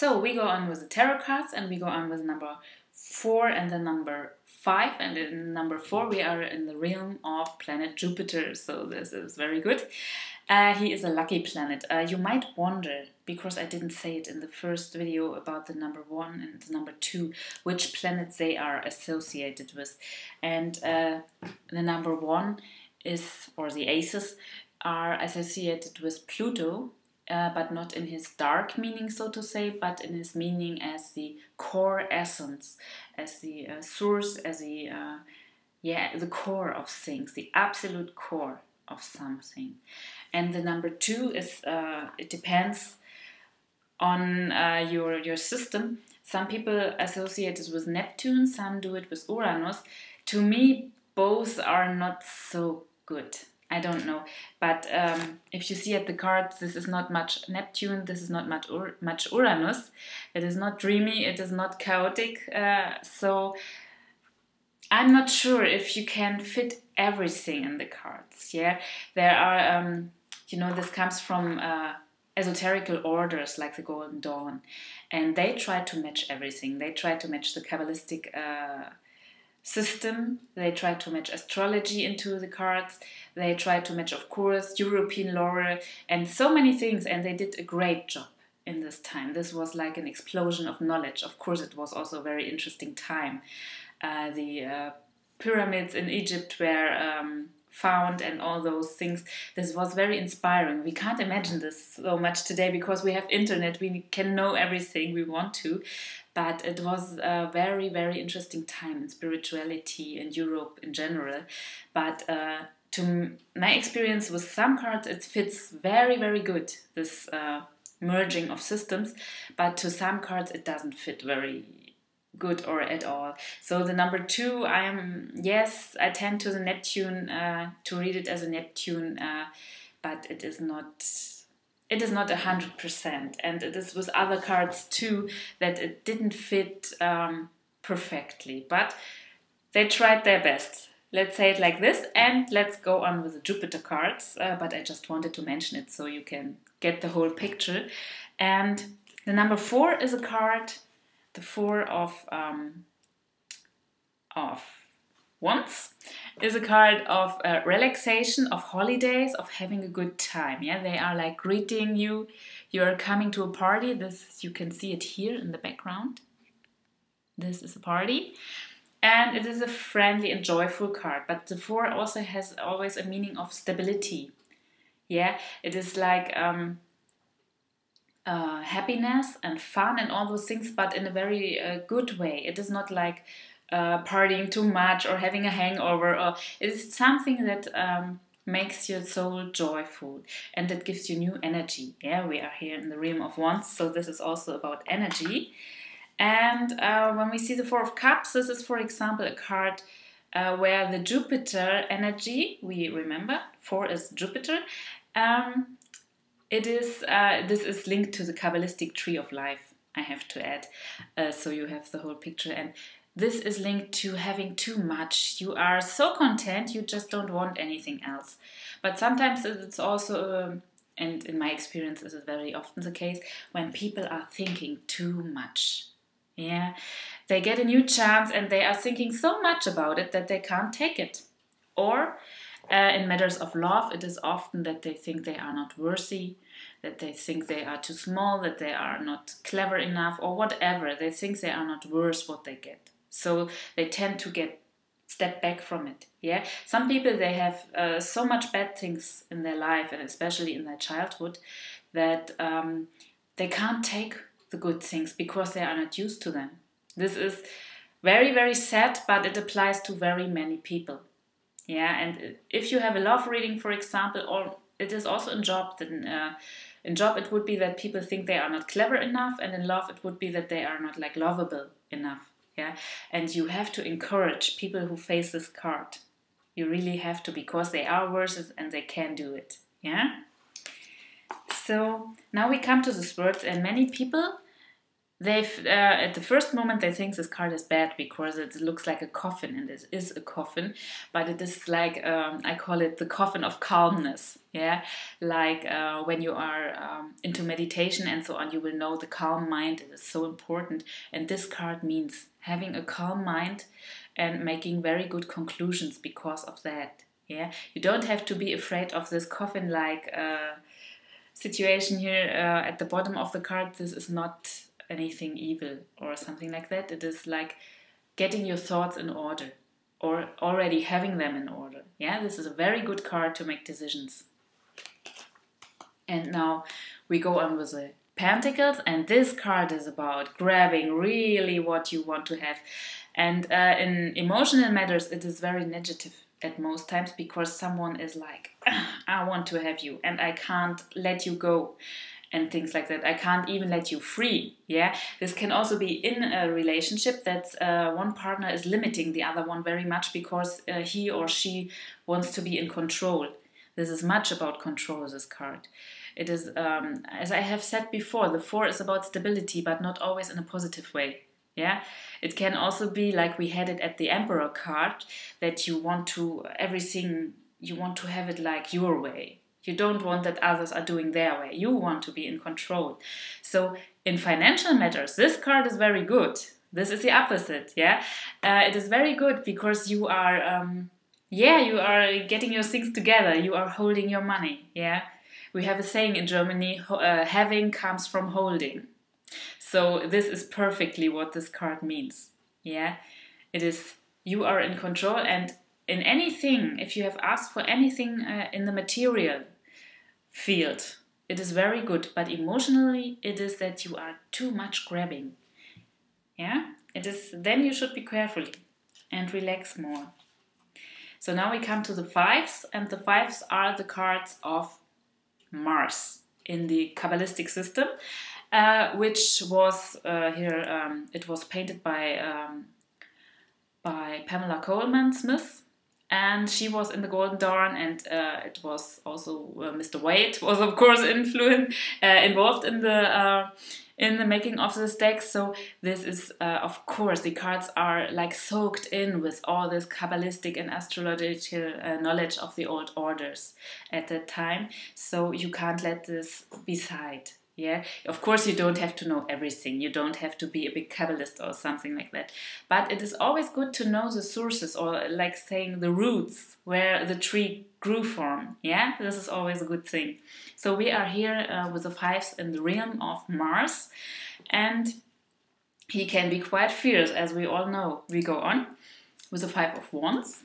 So we go on with the tarot cards, and we go on with number 4 and the number 5. And in number 4 we are in the realm of planet Jupiter. So this is very good. He is a lucky planet. You might wonder, because I didn't say it in the first video about the number 1 and the number 2, which planets they are associated with. And the number 1 is, or the aces, are associated with Pluto. But not in his dark meaning, so to say, but in his meaning as the core essence, as the source, as the core of things, the absolute core of something. And the number 2 is it depends on your system. Some people associate it with Neptune, some do it with Uranus. To me, both are not so good. I don't know, but if you see at the cards, this is not much Neptune, this is not much Uranus. It is not dreamy, it is not chaotic, so I'm not sure if you can fit everything in the cards. Yeah, there are, this comes from esoterical orders like the Golden Dawn, and they try to match everything. They try to match the Kabbalistic system, they try to match astrology into the cards, they try to match, of course, European lore and so many things, and they did a great job in this time. This was like an explosion of knowledge. Of course, it was also a very interesting time. The pyramids in Egypt were found and all those things. This was very inspiring. We can't imagine this so much today because we have internet, we can know everything we want to. But it was a very, very interesting time in spirituality in Europe in general. But to my experience with some cards, it fits very, very good, this merging of systems. But to some cards, it doesn't fit very good or at all. So the number 2, I tend to the Neptune, to read it as a Neptune, but it is not 100%, and it is with other cards too that it didn't fit perfectly, but they tried their best. Let's say it like this, and let's go on with the Jupiter cards, but I just wanted to mention it so you can get the whole picture. And the number 4 is a card, the 4 of Wands is a card of relaxation, of holidays, of having a good time. Yeah, they are like greeting you. You are coming to a party. This, you can see it here in the background. This is a party, and it is a friendly and joyful card. But the 4 also has always a meaning of stability. Yeah, it is like happiness and fun and all those things, but in a very good way. It is not like partying too much or having a hangover, or it is something that makes your soul joyful and that gives you new energy. Yeah, we are here in the realm of Wands, so this is also about energy. And when we see the 4 of Cups, this is, for example, a card where the Jupiter energy, we remember 4 is Jupiter. This is linked to the Kabbalistic tree of life, I have to add, so you have the whole picture. And this is linked to having too much. You are so content, you just don't want anything else. But sometimes it's also, and in my experience this is very often the case, when people are thinking too much. Yeah, they get a new chance and they are thinking so much about it that they can't take it. Or in matters of love, it is often that they think they are not worthy, that they think they are too small, that they are not clever enough, or whatever. They think they are not worth what they get. So they tend to step back from it. Yeah, some people, they have so much bad things in their life, and especially in their childhood, that they can't take the good things because they are not used to them. This is very, very sad, but it applies to very many people. Yeah, and if you have a love reading, for example, or it is also in job, then in job it would be that people think they are not clever enough, and in love it would be that they are not like lovable enough. Yeah, and you have to encourage people who face this card. You really have to, because they are worth it and they can do it. Yeah. So now we come to the words, and many people they've at the first moment they think this card is bad because it looks like a coffin, and it is a coffin, but it is like I call it the coffin of calmness. Yeah, like when you are into meditation and so on, you will know the calm mind is so important, and this card means having a calm mind and making very good conclusions because of that. Yeah, you don't have to be afraid of this coffin like situation here at the bottom of the card. This is not anything evil or something like that. It is like getting your thoughts in order or already having them in order. Yeah, this is a very good card to make decisions. And now we go on with the Pentacles, and this card is about grabbing really what you want to have. And in emotional matters, it is very negative at most times, because someone is like, I want to have you and I can't let you go and things like that. I can't even let you free. Yeah, this can also be in a relationship that one partner is limiting the other one very much because he or she wants to be in control. This is much about control, this card. It is, as I have said before, the 4 is about stability, but not always in a positive way. Yeah, it can also be like we had it at the Emperor card, that you want to, everything, you want to have it like your way. You don't want that others are doing their way. You want to be in control. So in financial matters, this card is very good. This is the opposite, yeah? It is very good because you are, you are getting your things together. You are holding your money, yeah? We have a saying in Germany, having comes from holding. So this is perfectly what this card means, yeah? It is, you are in control, and in anything, if you have asked for anything in the material field, it is very good, but emotionally it is that you are too much grabbing. Yeah, it is, then you should be careful and relax more. So now we come to the 5s, and the 5s are the cards of Mars in the Kabbalistic system, which was here, it was painted by Pamela Coleman Smith. And she was in the Golden Dawn, and it was also Mr. Wade was of course involved in the making of this deck. So this is of course, the cards are like soaked in with all this Kabbalistic and astrological knowledge of the old orders at that time. So you can't let this beside. Yeah, of course you don't have to know everything. You don't have to be a big Kabbalist or something like that. But it is always good to know the sources, or like saying the roots where the tree grew from. Yeah, this is always a good thing. So we are here with the 5s in the realm of Mars, and he can be quite fierce, as we all know. We go on with the 5 of Wands.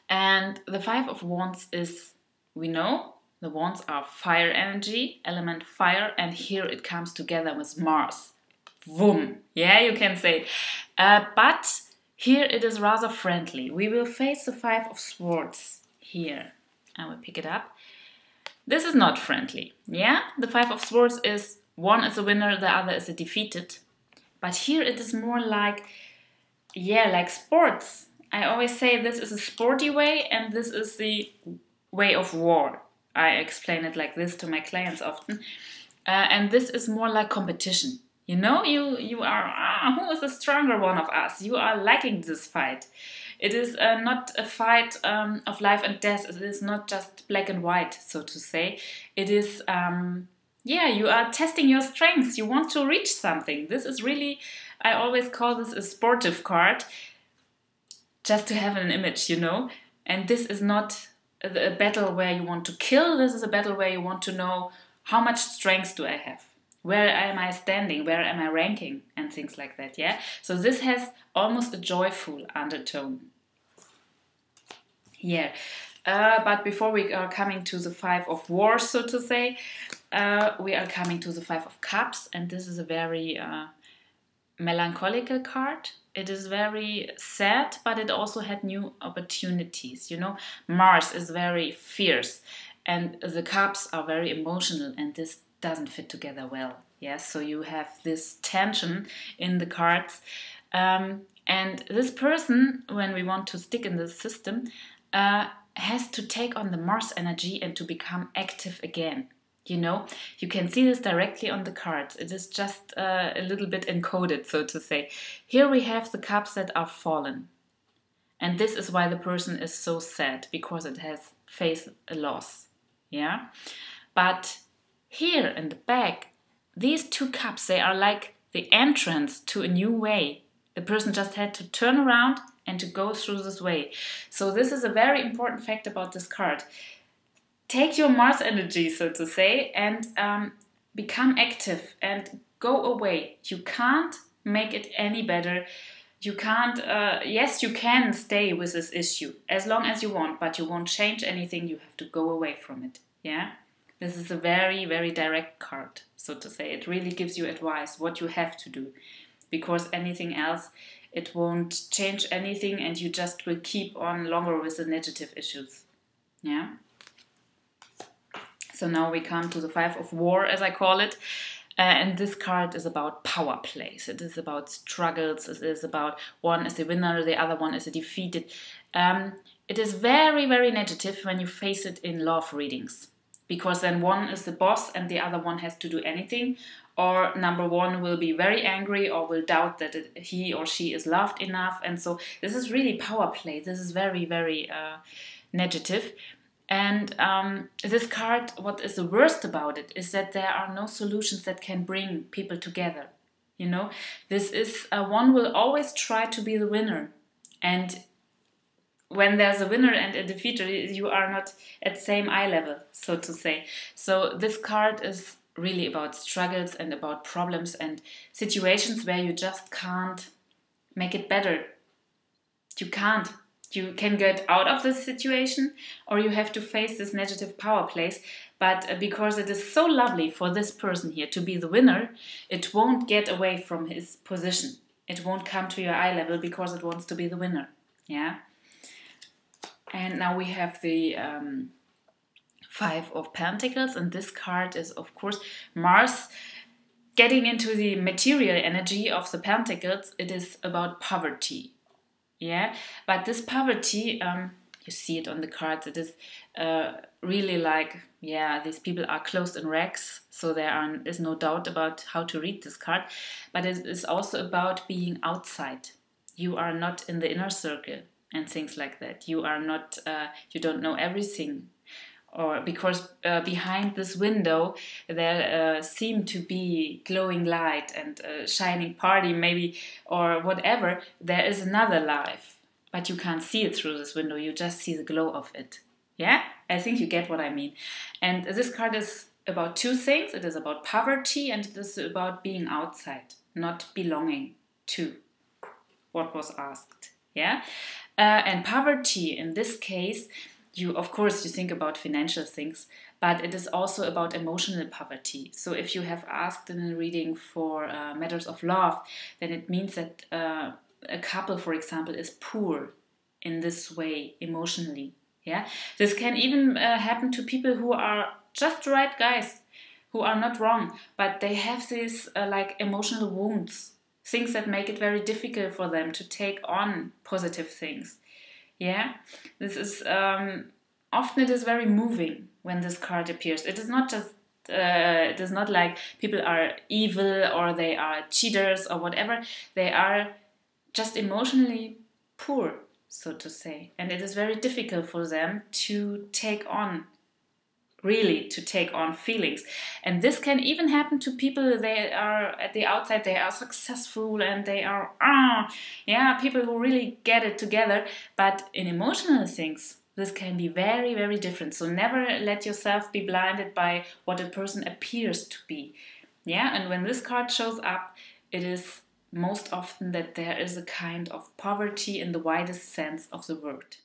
And the 5 of Wands is, we know, the wands are fire energy, element fire, and here it comes together with Mars. Boom! Yeah, you can say. But here it is rather friendly. We will face the 5 of Swords here. I will pick it up. This is not friendly. Yeah, the 5 of Swords is, one is a winner, the other is a defeated. But here it is more like, yeah, like sports. I always say this is a sporty way, and this is the way of war. I explain it like this to my clients often. And this is more like competition. You know, you are, who is the stronger one of us? You are liking this fight. It is not a fight of life and death. It is not just black and white, so to say. It is, you are testing your strengths. You want to reach something. This is really, I always call this a sportive card, just to have an image, you know. And this is not a battle where you want to kill. This is a battle where you want to know, how much strength do I have? Where am I standing? Where am I ranking? And things like that, yeah? So this has almost a joyful undertone. Yeah. But before we are coming to the 5 of Wands, so to say, we are coming to the 5 of Cups, and this is a very melancholical card. It is very sad, but it also had new opportunities. You know, Mars is very fierce, and the Cups are very emotional, and this doesn't fit together well. Yes, so you have this tension in the cards. And this person, when we want to stick in the system, has to take on the Mars energy and to become active again. You know, you can see this directly on the cards. It is just a little bit encoded, so to say. Here we have the cups that are fallen. And this is why the person is so sad, because it has faced a loss. Yeah? But here in the back, these two cups, they are like the entrance to a new way. The person just had to turn around and to go through this way. So this is a very important fact about this card. Take your Mars energy, so to say, and become active and go away. You can't make it any better. You can't, yes, you can stay with this issue as long as you want, but you won't change anything. You have to go away from it. Yeah? This is a very, very direct card, so to say. It really gives you advice what you have to do, because anything else, it won't change anything, and you just will keep on longer with the negative issues. Yeah? So now we come to the Five of War, as I call it. And this card is about power plays. It is about struggles. It is about one is the winner, the other one is the defeated. It is very, very negative when you face it in love readings, because then one is the boss and the other one has to do anything. Or number one will be very angry or will doubt that he or she is loved enough. And so this is really power play. This is very, very negative. And this card, what is the worst about it is that there are no solutions that can bring people together. You know, this is one will always try to be the winner. And when there's a winner and a defeater, you are not at same eye level, so to say. So this card is really about struggles and about problems and situations where you just can't make it better. You can't. You can get out of this situation, or you have to face this negative power plays. But because it is so lovely for this person here to be the winner, it won't get away from his position. It won't come to your eye level because it wants to be the winner. Yeah. And now we have the Five of Pentacles, and this card is, of course, Mars. Getting into the material energy of the Pentacles, it is about poverty. Yeah, but this poverty, you see it on the cards, it is really like, yeah, these people are clothed in rags, so there is no doubt about how to read this card, but it is also about being outside. You are not in the inner circle and things like that. You are not, you don't know everything. Or because behind this window there seem to be glowing light and shining party maybe, or whatever. There is another life, but you can't see it through this window. You just see the glow of it. Yeah, I think you get what I mean. And this card is about two things. It is about poverty, and it is about being outside, not belonging to what was asked. Yeah, and poverty in this case, of course, you think about financial things, but it is also about emotional poverty. So if you have asked in a reading for matters of love, then it means that a couple, for example, is poor in this way emotionally. Yeah, this can even happen to people who are just right guys, who are not wrong, but they have these like emotional wounds, things that make it very difficult for them to take on positive things. Yeah, this is often it is very moving when this card appears. It is not just it is not like people are evil or they are cheaters or whatever. They are just emotionally poor, so to say, and it is very difficult for them to take on. Really, to take on feelings. And this can even happen to people. They are at the outside, they are successful and they are people who really get it together, but in emotional things this can be very, very different. So never let yourself be blinded by what a person appears to be. Yeah, and when this card shows up, it is most often that there is a kind of poverty in the widest sense of the word.